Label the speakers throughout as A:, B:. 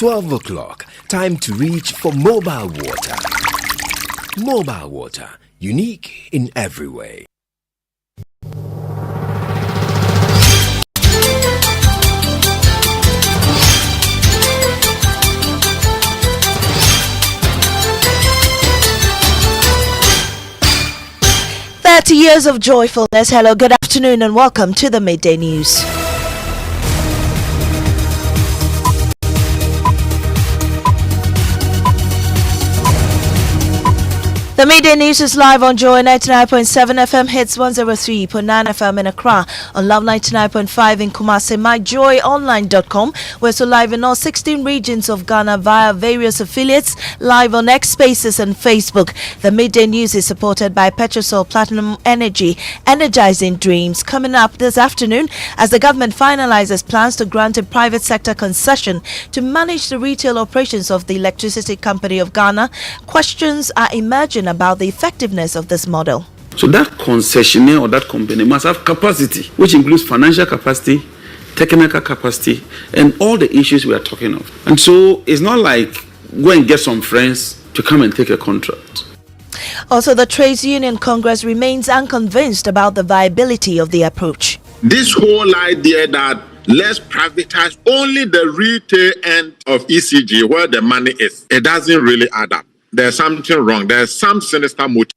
A: 12 o'clock. Time to reach for mobile water. Mobile water, unique in every way.
B: Years of joyfulness. Hello, good afternoon, and welcome to the Midday News. The Midday News is live on Joy 99.7 FM, hits 103.9 FM in Accra, on Love 99.5 in Kumasi, myjoyonline.com. We're so live in all 16 regions of Ghana via various affiliates, live on X Spaces and Facebook. The Midday News is supported by Petrosol Platinum Energy, energizing dreams. Coming up this afternoon, as the government finalizes plans to grant a private sector concession to manage the retail operations of the Electricity Company of Ghana, questions are emerging about the effectiveness of this model.
C: So that concessionaire or that company must have capacity, which includes financial capacity, technical capacity, and all the issues we are talking of. And so it's not like go and get some friends to come and take a contract.
B: Also, the Trades Union Congress remains unconvinced about the viability of the approach.
D: This whole idea that let's privatize only the retail end of ECG where the money is, it doesn't really add up. There's something wrong. There's some sinister motive.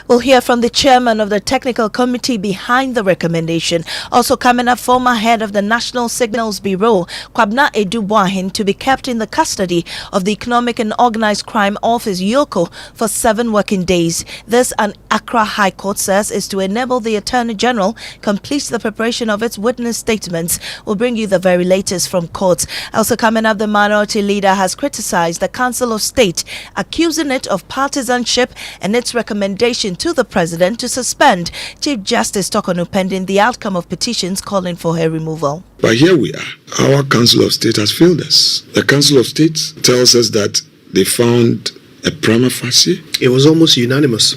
B: We'll hear from the chairman of the technical committee behind the recommendation. Also coming up, former head of the National Signals Bureau, Kwabna Edubuahin, to be kept in the custody of the Economic and Organized Crime Office, YOCO, for 7 working days. This, an Accra High Court says, is to enable the Attorney General complete the preparation of its witness statements. We'll bring you the very latest from courts. Also coming up, the minority leader has criticized the Council of State, accusing it of partisanship and its recommendation to the president to suspend Chief Justice Tokonu pending the outcome of petitions calling for her removal.
E: But here we are. Our Council of State has failed us. The Council of State tells us that they found a prima facie.
F: It was almost unanimous.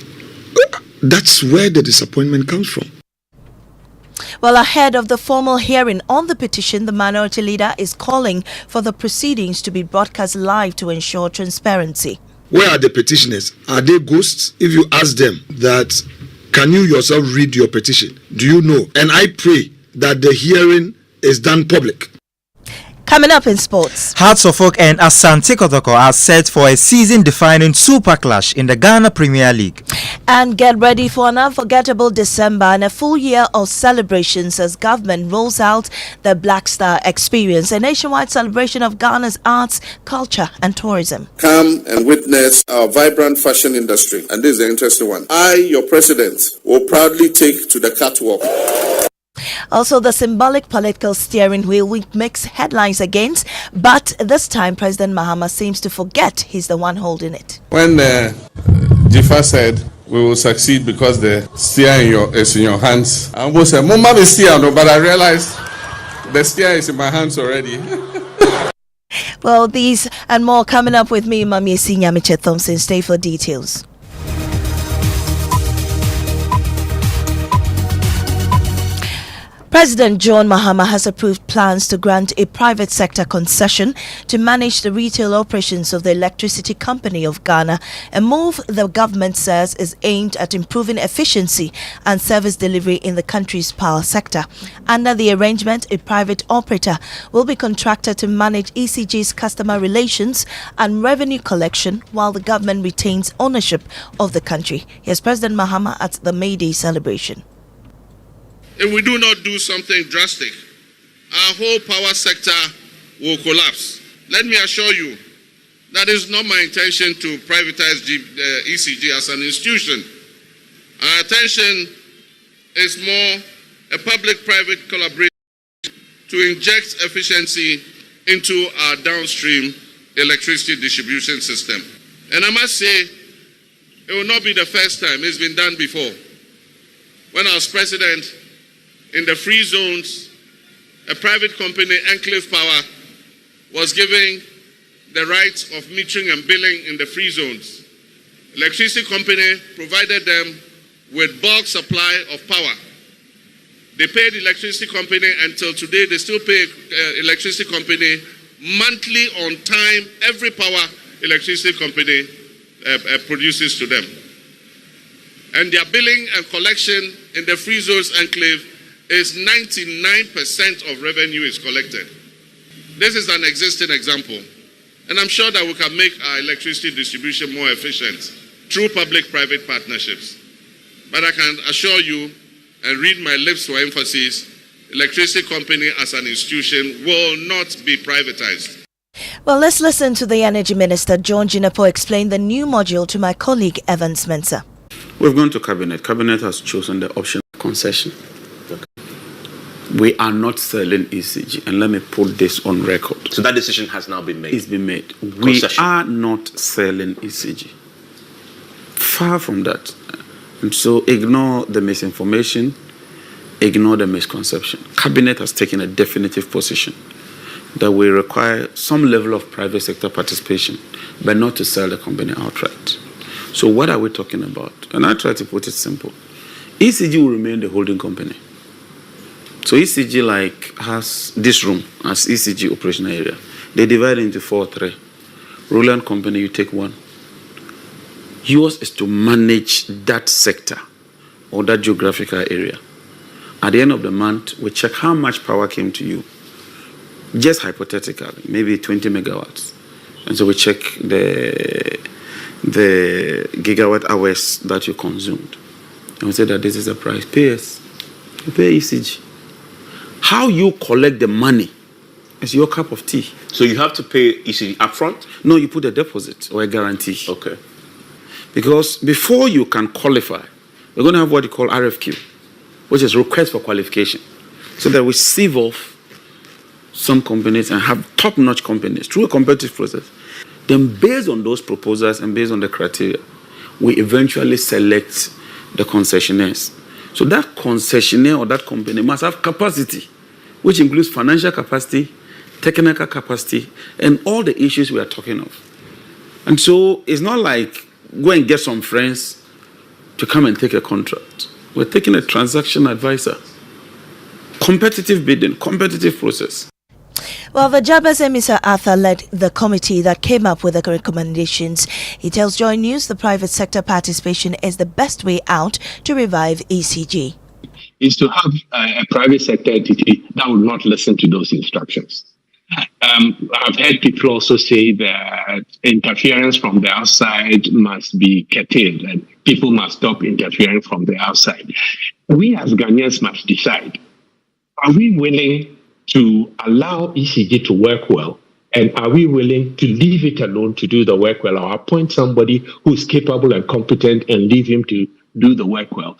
E: That's where the disappointment comes from.
B: Well, ahead of the formal hearing on the petition, the minority leader is calling for the proceedings to be broadcast live to ensure transparency.
E: Where are the petitioners? Are they ghosts? If you ask them that, can you yourself read your petition? Do you know? And I pray that the hearing is done public.
B: Coming up in sports,
G: Hearts of Oak and Asante Kotoko are set for a season-defining super clash in the Ghana Premier League.
B: And get ready for an unforgettable December and a full year of celebrations as government rolls out the Black Star Experience, a nationwide celebration of Ghana's arts, culture and tourism.
H: Come and witness our vibrant fashion industry. And this is the interesting one. I, your president, will proudly take to the catwalk.
B: Also, the symbolic political steering wheel week makes headlines against, but this time President Mahama seems to forget he's the one holding it.
H: When Jifa said we will succeed because the steer is in your hands, I almost said, Mama be steer, no, but I realized the steer is in my hands already.
B: Well, these and more coming up with me, Maame, Nyamekye, Thompson. Stay for details. President John Mahama has approved plans to grant a private sector concession to manage the retail operations of the Electricity Company of Ghana, a move the government says is aimed at improving efficiency and service delivery in the country's power sector. Under the arrangement, a private operator will be contracted to manage ECG's customer relations and revenue collection while the government retains ownership of the country. Here's President Mahama at the Midday celebration.
H: If we do not do something drastic, our whole power sector will collapse. Let me assure you, that is not my intention to privatize ECG as an institution. Our attention is more a public-private collaboration to inject efficiency into our downstream electricity distribution system. And I must say, it will not be the first time. It's been done before. When I was president, in the free zones, a private company, Enclave Power, was giving the rights of metering and billing in the free zones. Electricity company provided them with bulk supply of power. They paid the electricity company until today. They still pay electricity company monthly, on time, every power electricity company produces to them. And their billing and collection in the free zones enclave is 99% of revenue is collected. This is an existing example. And I'm sure that we can make our electricity distribution more efficient through public-private partnerships. But I can assure you, and read my lips for emphasis, electricity company as an institution will not be privatized.
B: Well, let's listen to the Energy Minister, John Jinepo, explain the new module to my colleague, Evans Mensah.
C: We've gone to Cabinet. Cabinet has chosen the option of concession. We are not selling ECG, and let me put this on record.
F: So that decision has now been made?
C: It's been made. We are not selling ECG. Far from that. And so ignore the misinformation, ignore the misconception. Cabinet has taken a definitive position that we require some level of private sector participation, but not to sell the company outright. So what are we talking about? And I try to put it simple. ECG will remain the holding company. So ECG has this room as ECG operational area. They divide into 4-3. Roland company, you take one. Yours is to manage that sector or that geographical area. At the end of the month, we check how much power came to you. Just hypothetically, maybe 20 megawatts. And so we check the gigawatt hours that you consumed. And we say that this is the price. Pay us. You pay ECG. How you collect the money is your cup of tea.
F: So you have to pay ECG upfront?
C: No, you put a deposit or a guarantee.
F: Okay.
C: Because before you can qualify, we're going to have what you call RFQ, which is request for qualification. So that we sieve off some companies and have top-notch companies through a competitive process. Then based on those proposals and based on the criteria, we eventually select the concessionaires. So that concessionaire or that company must have capacity, which includes financial capacity, technical capacity, and all the issues we are talking of. And so it's not like go and get some friends to come and take a contract. We're taking a transaction advisor. Competitive bidding, competitive process.
B: Well, the Jabez Emisa Arthur led the committee that came up with the recommendations. He tells Joy News the private sector participation is the best way out to revive ECG.
I: Is to have a private sector entity that will not listen to those instructions. I've heard people also say that interference from the outside must be curtailed and people must stop interfering from the outside. We as Ghanaians must decide, are we willing to allow ECG to work well, and are we willing to leave it alone to do the work well, or appoint somebody who is capable and competent and leave him to do the work well?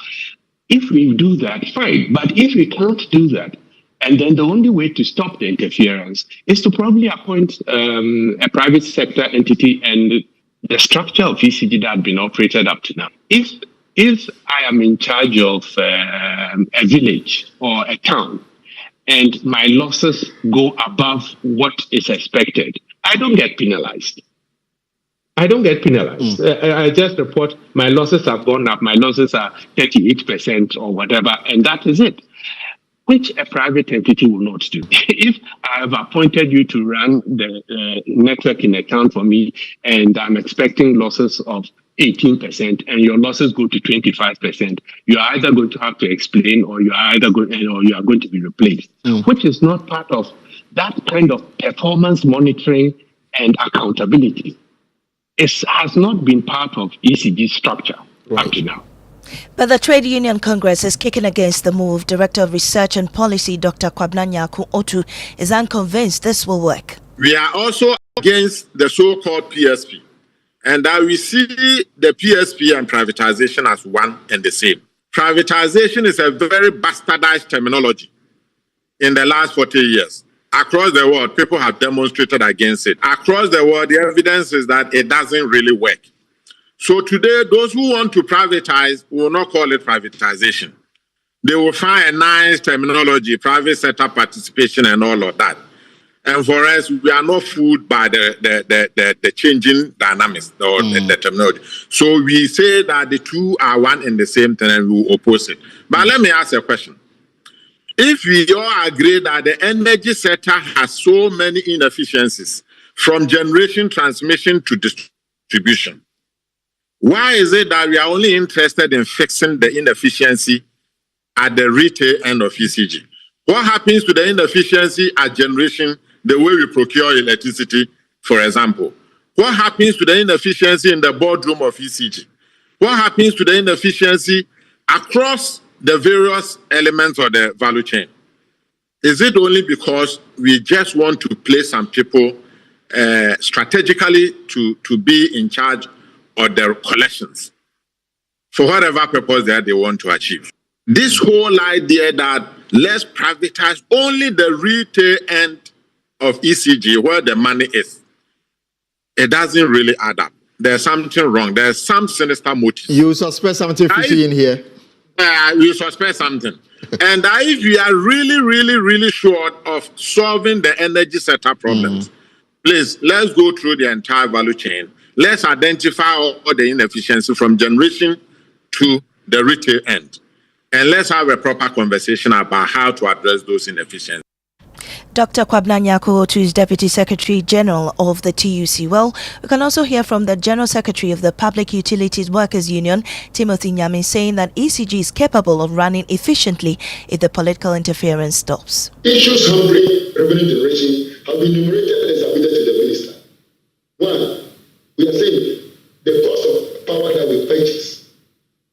I: If we do that, fine. But if we can't do that, and then the only way to stop the interference is to probably appoint a private sector entity and the structure of ECG that had been operated up to now. If I am in charge of a village or a town, and my losses go above what is expected, I don't get penalized. I just report my losses have gone up. My losses are 38% or whatever, and that is it, which a private entity will not do. If I have appointed you to run the network in account for me, and I'm expecting losses of 18% and your losses go to 25%, you are either going to have to explain or you are going to be replaced, which is not part of that kind of performance monitoring and accountability. It has not been part of ECG structure up to now.
B: But the Trade Union Congress is kicking against the move. Director of Research and Policy, Dr. Kwabena Nyaku Otu, is unconvinced this will work.
D: We are also against the so-called PSP, and that we see the PSP and privatization as one and the same. Privatization is a very bastardized terminology in the last 40 years. Across the world, people have demonstrated against it. Across the world, the evidence is that it doesn't really work. So today, those who want to privatize will not call it privatization. They will find a nice terminology, private sector participation and all of that. And for us, we are not fooled by the changing dynamics or the terminology. So we say that the two are one and the same thing and we will oppose it. But let me ask a question. If we all agree that the energy sector has so many inefficiencies, from generation, transmission to distribution, why is it that we are only interested in fixing the inefficiency at the retail end of ECG? What happens to the inefficiency at generation, the way we procure electricity, for example? What happens to the inefficiency in the boardroom of ECG? What happens to the inefficiency across the various elements of the value chain? Is it only because we just want to place some people strategically to be in charge of their collections for whatever purpose that they want to achieve? This whole idea that let's privatize only the retail end of ECG where the money is, it doesn't really add up. There's something wrong. There's some sinister motive.
J: You suspect something fishy in here?
D: You suspect something. And if we are really short of solving the energy sector problems, please, let's go through the entire value chain. Let's identify all the inefficiency from generation to the retail end. And let's have a proper conversation about how to address those inefficiencies.
B: Dr. Kwabena Nyako is Deputy Secretary General of the TUC. Well, we can also hear from the General Secretary of the Public Utilities Workers Union, Timothy Nyame, saying that ECG is capable of running efficiently if the political interference stops.
E: Issues hampering revenue generation have been enumerated and submitted to the minister. One, we are saying the cost of power that we purchase,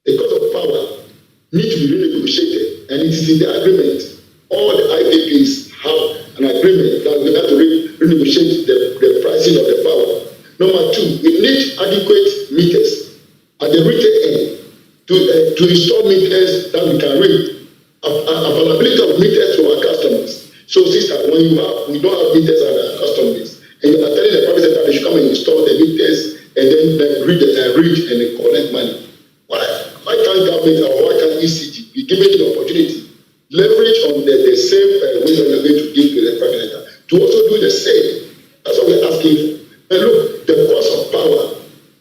E: the cost of power needs to be renegotiated, and it is in the agreement. All the IPPs have an agreement that we have to renegotiate the pricing of the power. Number two, we need adequate meters at the retail end to install meters that we can read. Availability of meters to our customers. So, sister, when we don't have meters at our customers, and you are telling the private sector they should come and install the meters and then read and collect money. Why can't government or why can't ECG be given the opportunity, leverage on the same way that we're going to give to the private sector to also do the same? That's what we're asking for. And look, the cost of power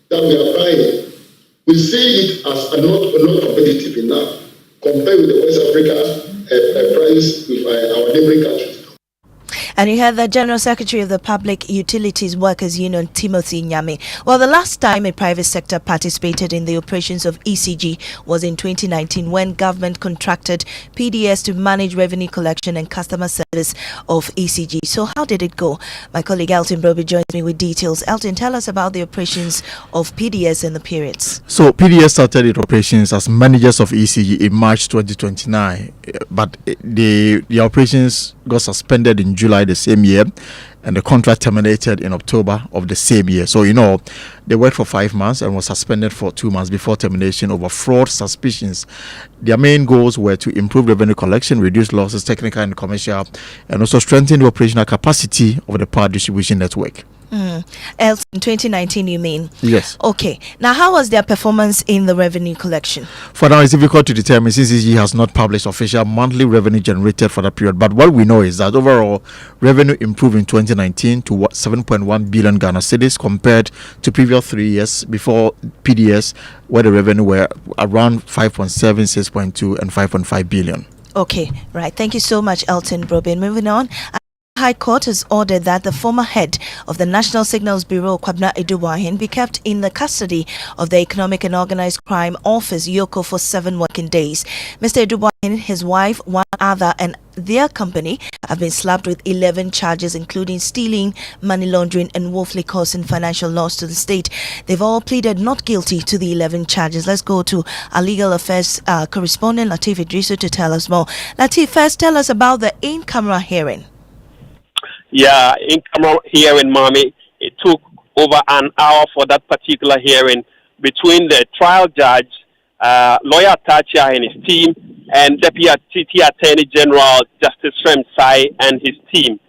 E: that we are buying, we see it as not competitive enough compared with the West Africa price with our neighboring countries.
B: And you heard the General Secretary of the Public Utilities Workers Union, Timothy Nyame. Well, the last time a private sector participated in the operations of ECG was in 2019 when government contracted PDS to manage revenue collection and customer service of ECG. So how did it go? My colleague Elton Broby joins me with details. Elton, tell us about the operations of PDS in the periods.
K: So PDS started its operations as managers of ECG in March 2029, but the operations got suspended in July the same year, and the contract terminated in October of the same year. So, they worked for 5 months and was suspended for 2 months before termination over fraud suspicions. Their main goals were to improve revenue collection, reduce losses, technical and commercial, and also strengthen the operational capacity of the power distribution network.
B: Else in 2019, you mean?
K: Yes.
B: Okay. Now, how was their performance in the revenue collection?
K: For now, it's difficult to determine since ECG has not published official monthly revenue generated for that period. But what we know is that overall revenue improved in 2019 to 7.1 billion Ghana cedis compared to previous 3 years before PDS, where the revenue were around 5.7, 6.2, and 5.5 billion.
B: Okay, right. Thank you so much, Elton Broby. Moving on. High Court has ordered that the former head of the National Signals Bureau, Kwabena Eduwahin, be kept in the custody of the Economic and Organized Crime Office, YOCO, for 7 working days. Mr. Eduwahin, his wife, one other, and their company have been slapped with 11 charges, including stealing, money laundering, and willfully causing financial loss to the state. They've all pleaded not guilty to the 11 charges. Let's go to our legal affairs correspondent, Latif Idrisu, to tell us more. Latif, first tell us about the in-camera hearing.
L: Yeah, in-camera hearing, Maame. It took over an hour for that particular hearing between the trial judge, lawyer Tachia and his team, and Deputy Attorney General Justice Sai and his team.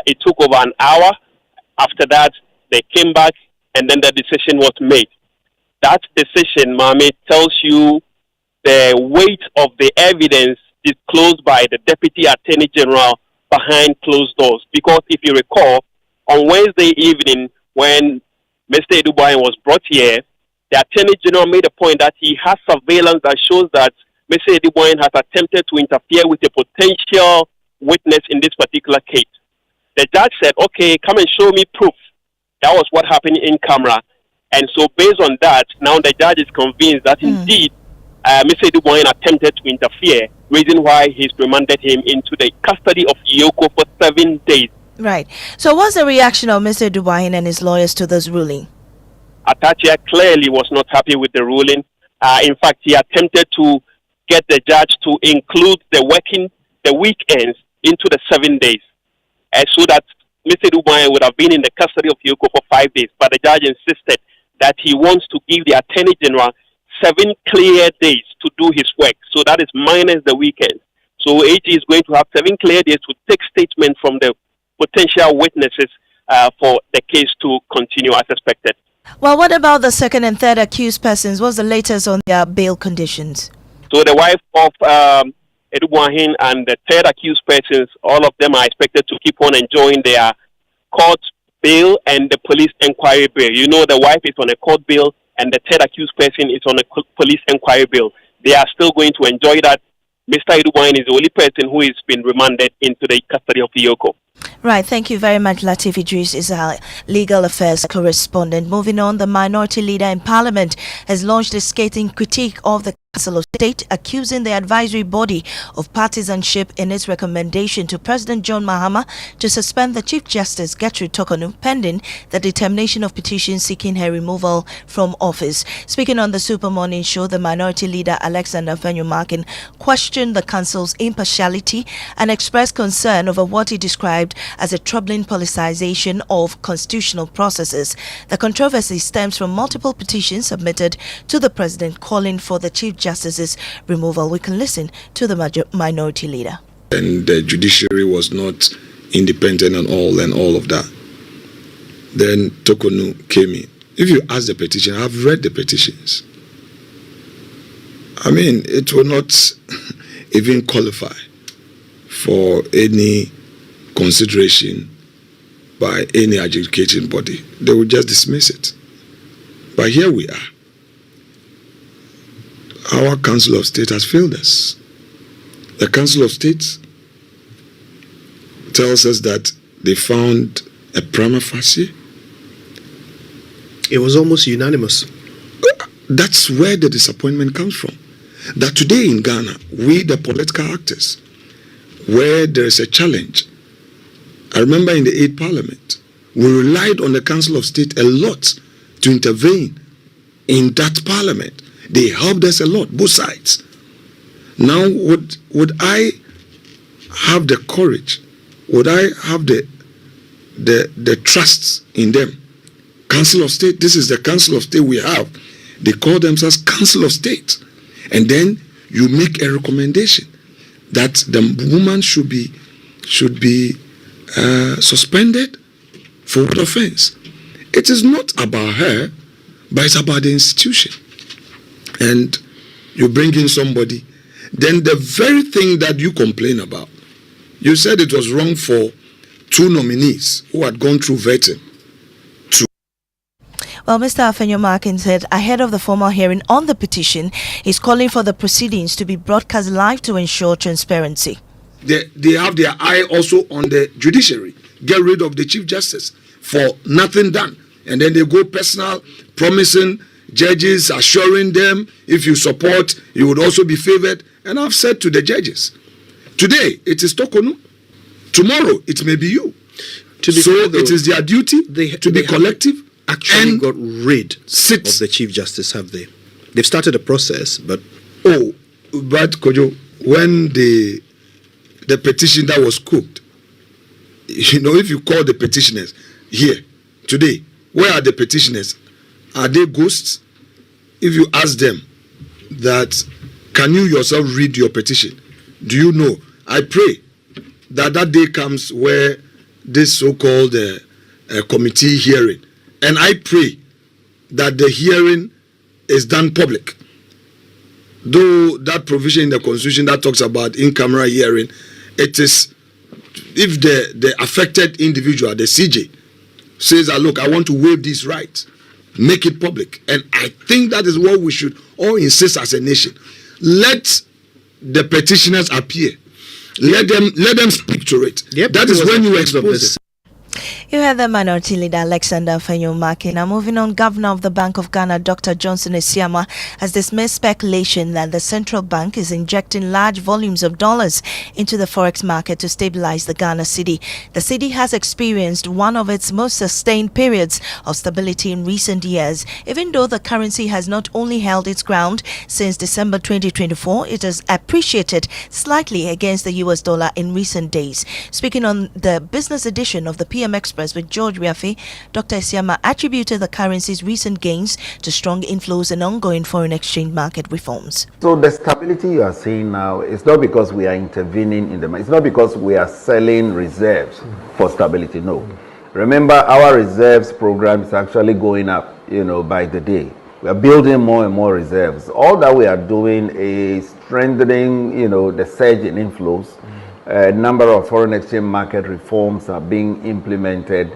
L: It took over an hour. After that, they came back, and then the decision was made. That decision, Maame, tells you the weight of the evidence disclosed by the Deputy Attorney General behind closed doors. Because if you recall, on Wednesday evening, when Mr. Eduwahin was brought here, the Attorney General made a point that he has surveillance that shows that Mr. Edwin has attempted to interfere with a potential witness in this particular case. The judge said, okay, come and show me proof. That was what happened in camera. And so based on that, now the judge is convinced that indeed Mr. Edwin attempted to interfere, reason why he's remanded him into the custody of Yoko for 7 days.
B: Right. So what's the reaction of Mr. Dubain and his lawyers to this ruling?
L: Atachia clearly was not happy with the ruling. In fact, he attempted to get the judge to include the weekends into the 7 days, so that Mr. Dubain would have been in the custody of Yoko for 5 days. But the judge insisted that he wants to give the Attorney General 7 clear days to do his work. So that is minus the weekends. So AG is going to have 7 clear days to take statement from the potential witnesses for the case to continue as expected.
B: Well, what about the second and third accused persons? What's the latest on their bail conditions?
L: So the wife of Edubuahin and the third accused persons, all of them are expected to keep on enjoying their court bail and the police inquiry bail. You know, the wife is on a court bail and the third accused person is on a police inquiry bail. They are still going to enjoy that. Mr. Edubuahin is the only person who has been remanded into the custody of Yoko.
B: Right, thank you very much. Latif Idris is our legal affairs correspondent. Moving on, the minority leader in Parliament has launched a scathing critique of the Council of State, accusing the advisory body of partisanship in its recommendation to President John Mahama to suspend the Chief Justice Gertrude Tokonu pending the determination of petitions seeking her removal from office. Speaking on the Super Morning Show, the minority leader Alexander Feno Markin questioned the Council's impartiality and expressed concern over what he described as a troubling politicization of constitutional processes. The controversy stems from multiple petitions submitted to the President calling for the Chief Justice's removal. We can listen to the minority leader.
M: And the judiciary was not independent and all of that. Then Tokonu came in. If you ask the petition, I've read the petitions. I mean, it will not even qualify for any consideration by any adjudicating body. They will just dismiss it. But here we are. Our Council of State has failed us. The Council of State tells us that they found a prima facie.
N: It was almost unanimous.
M: That's where the disappointment comes from. That today in Ghana, we, the political actors, where there is a challenge, I remember in the 8th Parliament, we relied on the Council of State a lot to intervene in that Parliament. They helped us a lot, both sides. Now, would I have the courage? Would I have the trust in them? Council of State, this is the Council of State we have. They call themselves Council of State. And then you make a recommendation that the woman should be suspended for what offense? It is not about her, but it's about the institution. And you bring in somebody, then the very thing that you complain about, you said it was wrong for 2 nominees who had gone through vetting.
B: Well, Mr. Feno Markin said ahead of the formal hearing on the petition, he's calling for the proceedings to be broadcast live to ensure transparency.
M: They have their eye also on the judiciary. Get rid of the Chief Justice for nothing done. And then they go personal, promising judges, assuring them if you support, you would also be favored. And I've said to the judges, today it is Tokonu, tomorrow it may be you. So it is their duty to be collective.
N: Actually got rid of the Chief Justice, have they? They've started a process, but...
M: But Kojo, when the petition that was cooked, you know, if you call the petitioners here, today, where are the petitioners? Are they ghosts? If you ask them that, can you yourself read your petition? Do you know? I pray that day comes where this so-called committee hearing, and I pray that the hearing is done public. Though that provision in the Constitution that talks about in-camera hearing, it is if the affected individual, the CJ, says that, look, I want to waive these rights, make it public. And I think that is what we should all insist as a nation. Let the petitioners appear. Let them speak to it.
N: Yep,
M: that is when you expose it.
B: You heard the Minority Leader Alexander Feno Markin. Now moving on, Governor of the Bank of Ghana, Dr. Johnson Esiama, has dismissed speculation that the central bank is injecting large volumes of dollars into the forex market to stabilize the Ghana cedi. The cedi has experienced one of its most sustained periods of stability in recent years. Even though the currency has not only held its ground since December 2024, it has appreciated slightly against the US dollar in recent days. Speaking on the business edition of the PM Express with George Riafi, Dr. Esiama attributed the currency's recent gains to strong inflows and ongoing foreign exchange market reforms.
O: So the stability you are seeing now is not because we are intervening in the market. It's not because we are selling reserves for stability. No. Remember, our reserves program is actually going up, by the day. We are building more and more reserves. All that we are doing is strengthening, the surge in inflows. A number of foreign exchange market reforms are being implemented.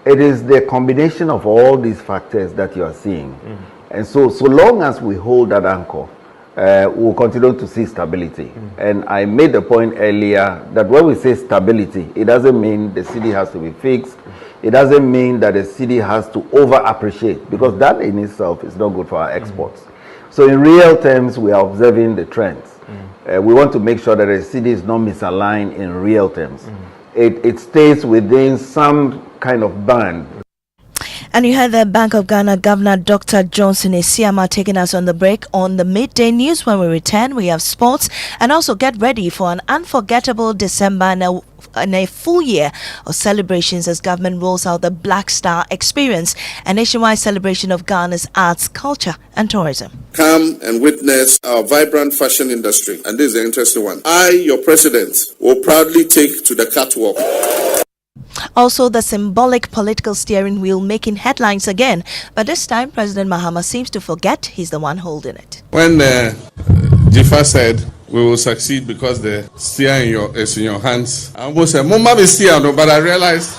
O: It is the combination of all these factors that you are seeing. And so long as we hold that anchor, we'll continue to see stability. And I made the point earlier that when we say stability, it doesn't mean the cedi has to be fixed. It doesn't mean that the cedi has to over appreciate, because that in itself is not good for our exports. So in real terms, we are observing the trends. We want to make sure that the cedi is not misaligned in real terms. It stays within some kind of band.
B: And you heard the Bank of Ghana Governor Dr. Johnson Esiama taking us on the break. On the midday news, when we return, we have sports, and also get ready for an unforgettable December and a full year of celebrations as government rolls out the Black Star Experience, a nationwide celebration of Ghana's arts, culture and tourism.
H: Come and witness our vibrant fashion industry. And this is the interesting one. I, your president, will proudly take to the catwalk.
B: Also, the symbolic political steering wheel making headlines again, but this time President Mahama seems to forget he's the one holding it.
H: When Jifa said we will succeed because the steer is in your hands, I almost said, Mama be steer, no, but I realized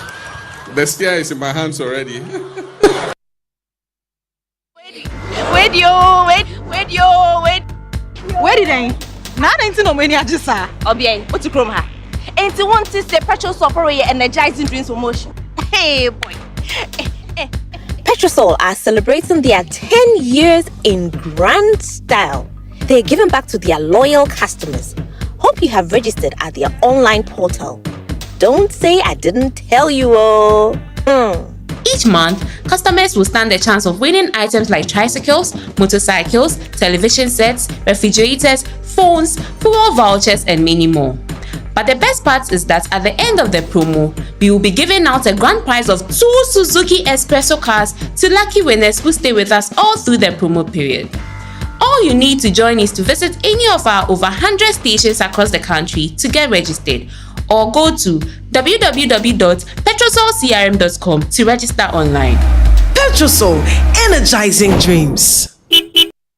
H: the steer is in my hands already.
P: Wait. Where did I? Now I don't know when you just saw. Obiang, what's the chrome ha? And to want to say petrol for your energizing dreams for motion. Hey boy.
Q: Petrosol are celebrating their 10 years in grand style. They're giving back to their loyal customers. Hope you have registered at their online portal. Don't say I didn't tell you.
R: Each month, customers will stand a chance of winning items like tricycles, motorcycles, television sets, refrigerators, phones, fuel vouchers, and many more. But the best part is that at the end of the promo, we will be giving out a grand prize of 2 Suzuki Espresso cars to lucky winners who stay with us all through the promo period. All you need to join is to visit any of our over 100 stations across the country to get registered, or go to www.petrosolcrm.com to register online.
S: Petrosol, energizing dreams.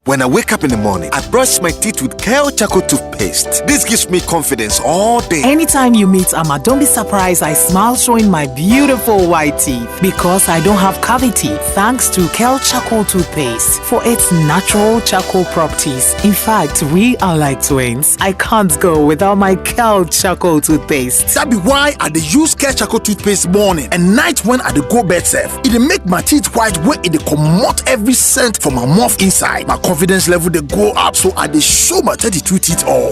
T: When I wake up in the morning, I brush my teeth with Kale Charcoal toothpaste. This gives me confidence all day.
S: Anytime you meet Amma, don't be surprised I smile showing my beautiful white teeth, because I don't have cavity thanks to Kale Charcoal toothpaste for its natural charcoal properties. In fact, we are like twins. I can't go without my Kale Charcoal toothpaste.
T: That be why I dey use Kale Charcoal toothpaste morning and night when I dey go bed safe. It dey make my teeth white when it dey comot every scent from my mouth inside. My confidence level they go up, so I dey show my 32 teeth all.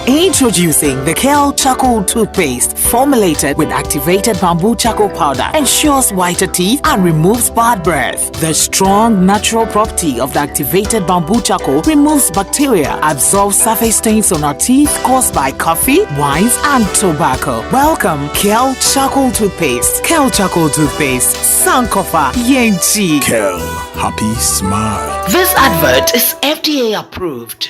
S: Introducing the Kale Charcoal toothpaste, formulated with activated bamboo charcoal powder, ensures whiter teeth and removes bad breath. The strong natural property of the activated bamboo charcoal removes bacteria, absorbs surface stains on our teeth caused by coffee, wines, and tobacco. Welcome, Kale Charcoal toothpaste. Kale Charcoal toothpaste, Sankofa Yenchi.
T: Kale, happy smile.
S: This advert is FDA approved.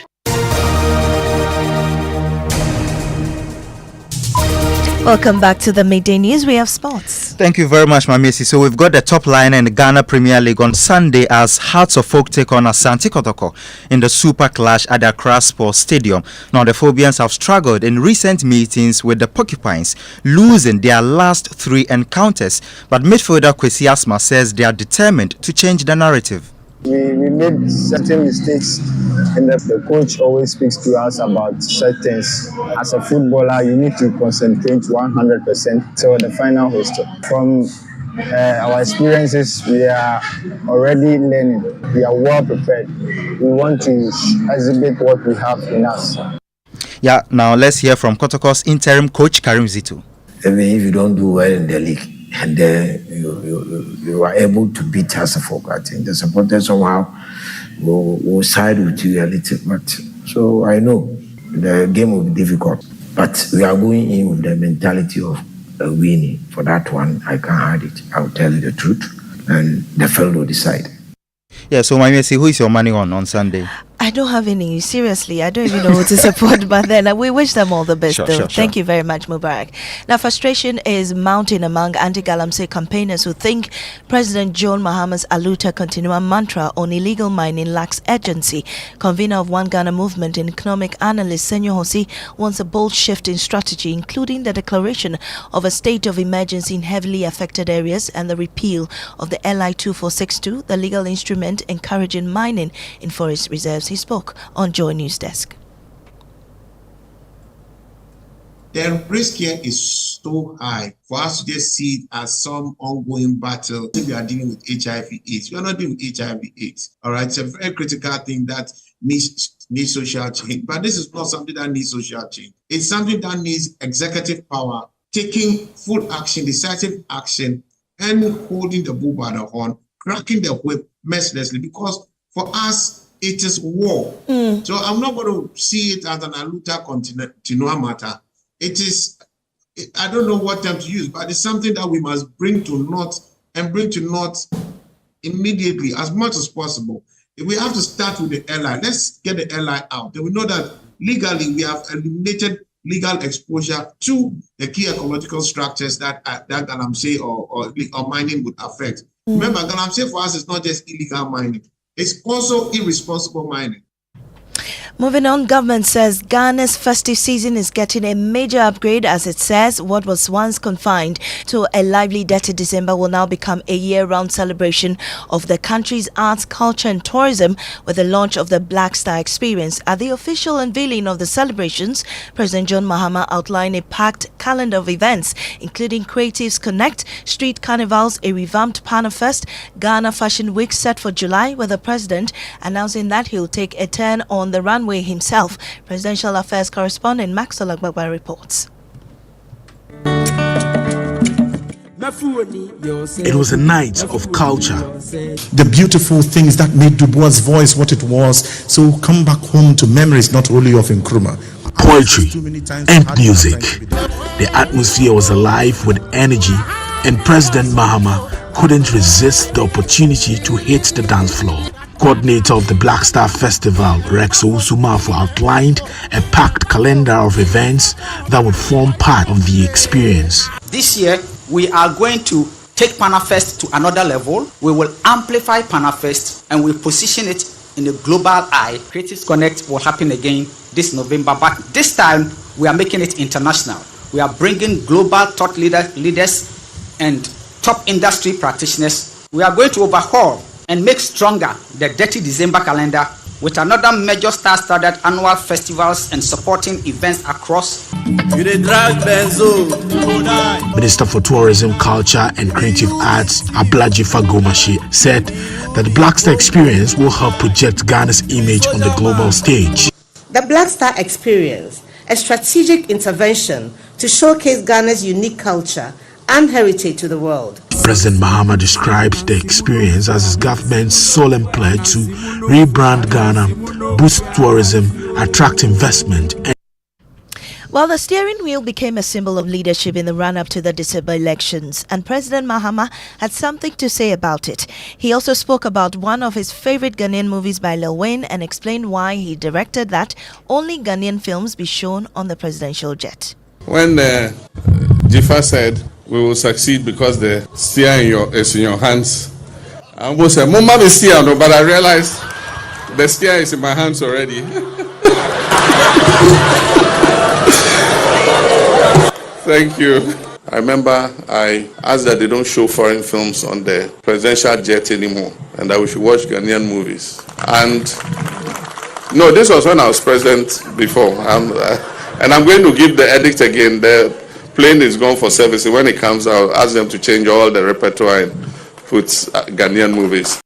B: Welcome back to the Midday News. We have sports.
G: Thank you very much, Maame. So we've got the top line in the Ghana Premier League on Sunday as Hearts of Oak take on Asante Kotoko in the Super Clash at the Accra Sports Stadium. Now the Phobians have struggled in recent meetings with the Porcupines, losing their last 3 encounters. But midfielder Kwesi Asma says they are determined to change the narrative.
U: We made certain mistakes, and the coach always speaks to us about settings. As a footballer, you need to concentrate 100% till the final whistle. From our experiences, we are already learning. We are well prepared. We want to exhibit what we have in us.
G: Yeah, now let's hear from Kotoko's interim coach Karim Zitu.
V: Even if you don't do well in the league, and then you are able to beat Hasselhoff, I think the supporters somehow will side with you a little bit. So I know the game will be difficult, but we are going in with the mentality of winning. For that one, I can't hide it. I will tell you the truth, and the field will decide.
G: Yeah, so Maame, who is your money on Sunday?
B: I don't have any. Seriously, I don't even know who to support. But then we wish them all the best, though. Thank you very much, Mubarak. Now, frustration is mounting among anti-Galamsey campaigners who think President John Mahama's Aluta Continua mantra on illegal mining lacks urgency. Convener of One Ghana movement and economic analyst Senyo Hosi wants a bold shift in strategy, including the declaration of a state of emergency in heavily affected areas and the repeal of the LI 2462, the legal instrument encouraging mining in forest reserves. He spoke on Joy News Desk.
W: The risk here is so high for us to just see it as some ongoing battle. We are dealing with HIV/AIDS. We are not dealing with HIV/AIDS. All right, it's a very critical thing that needs social change. But this is not something that needs social change. It's something that needs executive power, taking full action, decisive action, and holding the bull by the horn, cracking the whip mercilessly. Because for us, it is war. So I'm not going to see it as an Aluta Continua matter. It is, I don't know what term to use, but it's something that we must bring to naught and bring to naught immediately as much as possible. If we have to start with the LI, let's get the LI out. Then we know that legally we have eliminated legal exposure to the key ecological structures that Galamsey or mining would affect. Remember, Galamsey for us is not just illegal mining. It's also irresponsible mining.
B: Moving on, government says Ghana's festive season is getting a major upgrade as it says what was once confined to a lively dirty December will now become a year-round celebration of the country's arts, culture and tourism with the launch of the Black Star Experience. At the official unveiling of the celebrations, President John Mahama outlined a packed calendar of events including Creatives Connect, street carnivals, a revamped Pana Fest, Ghana Fashion Week set for July, with the president announcing that he'll take a turn on the runway himself. Presidential Affairs correspondent Maxwell Agbagba reports.
X: It was a night of culture.
T: The beautiful things that made Dubois' voice what it was. So come back home to memories not only of Nkrumah.
X: Poetry and music. The atmosphere was alive with energy, and President Mahama couldn't resist the opportunity to hit the dance floor. Coordinator of the Black Star Festival, Rex Ousumafo, outlined a packed calendar of events that would form part of the experience.
Y: This year, we are going to take Panafest to another level. We will amplify Panafest and we'll position it in the global eye. Creatives Connect will happen again this November, but this time we are making it international. We are bringing global thought leaders and top industry practitioners. We are going to overhaul and make stronger the Dirty December calendar with another major star-studded annual festivals and supporting events across.
X: Minister for Tourism, Culture and Creative Arts, Ablaji Fagomashi, said that the Black Star Experience will help project Ghana's image on the global stage.
Z: The Black Star Experience, a strategic intervention to showcase Ghana's unique culture and heritage to the world.
X: President Mahama described the experience as his government's solemn pledge to rebrand Ghana, boost tourism, attract investment.
B: Well, the steering wheel became a symbol of leadership in the run-up to the December elections, and President Mahama had something to say about it. He also spoke about one of his favorite Ghanaian movies by Lil Wayne and explained why he directed that only Ghanaian films be shown on the presidential jet.
H: When Jifa said, "We will succeed because the steer is in your hands," I almost said, "Mama is steer," but I realized the steer is in my hands already. Thank you. I remember I asked that they don't show foreign films on the presidential jet anymore and that we should watch Ghanaian movies. And no, this was when I was president before. And I'm going to give the edict again. The plane is gone for service. When it comes out, ask them to change all the repertoire and put Ghanaian movies.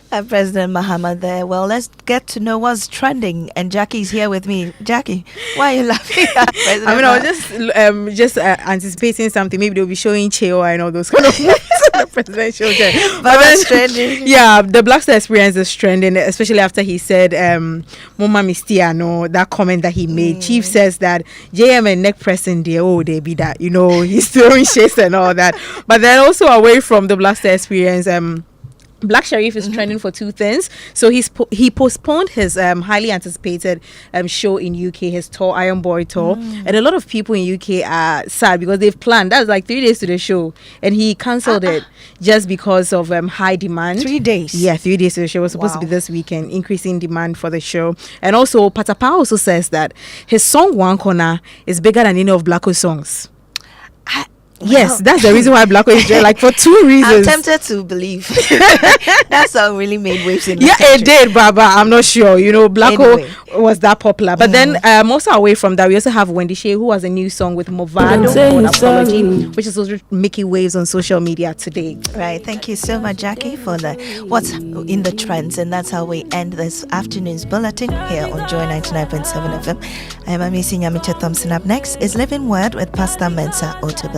B: President Mahama there. Well, let's get to know what's trending. And Jackie's here with me. Jackie, why are you laughing at President
A: I was just anticipating something. Maybe they'll be showing Cheo and all those kind of movies on the presidential jet.
B: But that's trending.
A: Yeah, the Black Star experience is trending, especially after he said, Moma Mistiano, that comment that he made. Chief says that JM and neck pressing there, they be that, he's throwing shades and all that. But then also away from the Black Star experience, Black Sharif is trending for two things. So he postponed his highly anticipated show in UK, his tour, Iron Boy tour, and a lot of people in UK are sad because they've planned. That's like 3 days to the show, and he cancelled it just because of high demand.
B: 3 days.
A: Yeah, 3 days to the show. It was supposed to be this weekend, increasing demand for the show. And also, Patapa also says that his song One Corner is bigger than any of Blacko's songs. Yes, that's the reason why Blacko is there, like for two reasons.
B: I'm tempted to believe that song really made waves in the country.
A: It did, Baba. I'm not sure. Blacko was that popular. But then also away from that, we also have Wendy Shea, who has a new song with Movado called Apology, which is also making waves on social media today.
B: Right. Thank you so much, Jackie, for what's in the trends. And that's how we end this afternoon's bulletin here on Joy 99.7 FM. I am Nyamekye Thompson. Up next is Living Word with Pastor Mensa Otabil.